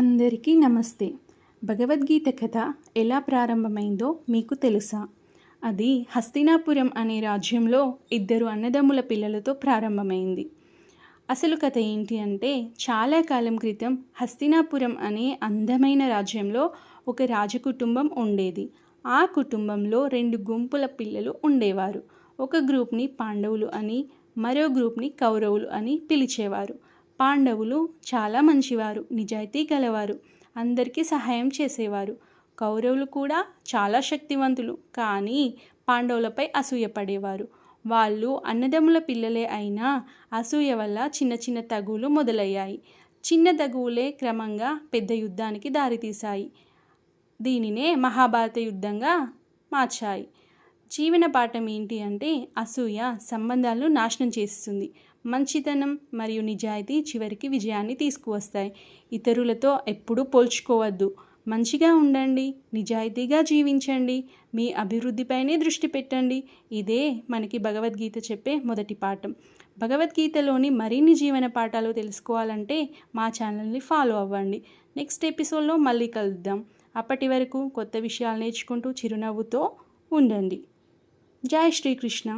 అందరికీ నమస్తే. భగవద్గీత కథ ఎలా ప్రారంభమైందో మీకు తెలుసా? అది హస్తినాపురం అనే రాజ్యంలో ఇద్దరు అన్నదమ్ముల పిల్లలతో ప్రారంభమైంది. అసలు కథ ఏంటి అంటే, చాలా కాలం క్రితం హస్తినాపురం అనే అందమైన రాజ్యంలో ఒక రాజకుటుంబం ఉండేది. ఆ కుటుంబంలో 2 గుంపుల పిల్లలు ఉండేవారు. ఒక గ్రూప్ని పాండవులు అని, మరో గ్రూప్ని కౌరవులు అని పిలిచేవారు. పాండవులు చాలా మంచివారు, నిజాయితీ గలవారు, అందరికీ సహాయం చేసేవారు. కౌరవులు కూడా చాలా శక్తివంతులు, కానీ పాండవులపై అసూయపడేవారు. వాళ్ళు అన్నదమ్ముల పిల్లలే అయినా అసూయ వల్ల చిన్న చిన్న తగువులు మొదలయ్యాయి. చిన్న తగువులే క్రమంగా పెద్ద యుద్ధానికి దారితీశాయి. దీనినే మహాభారత యుద్ధంగా మార్చాయి. జీవన పాఠం ఏంటి అంటే, అసూయ సంబంధాలను నాశనం చేస్తుంది. మంచితనం మరియు నిజాయితీ చివరికి విజయాన్ని తీసుకువస్తాయి. ఇతరులతో ఎప్పుడూ పోల్చుకోవద్దు. మంచిగా ఉండండి, నిజాయితీగా జీవించండి, మీ అభివృద్ధిపైనే దృష్టి పెట్టండి. ఇదే మనకి భగవద్గీత చెప్పే మొదటి పాఠం. భగవద్గీతలోని మరిన్ని జీవన పాఠాలు తెలుసుకోవాలంటే మా ఛానల్ని ఫాలో అవ్వండి. నెక్స్ట్ ఎపిసోడ్లో మళ్ళీ కలుద్దాం. అప్పటి వరకు కొత్త విషయాలు నేర్చుకుంటూ చిరునవ్వుతో ఉండండి. జై శ్రీకృష్ణ.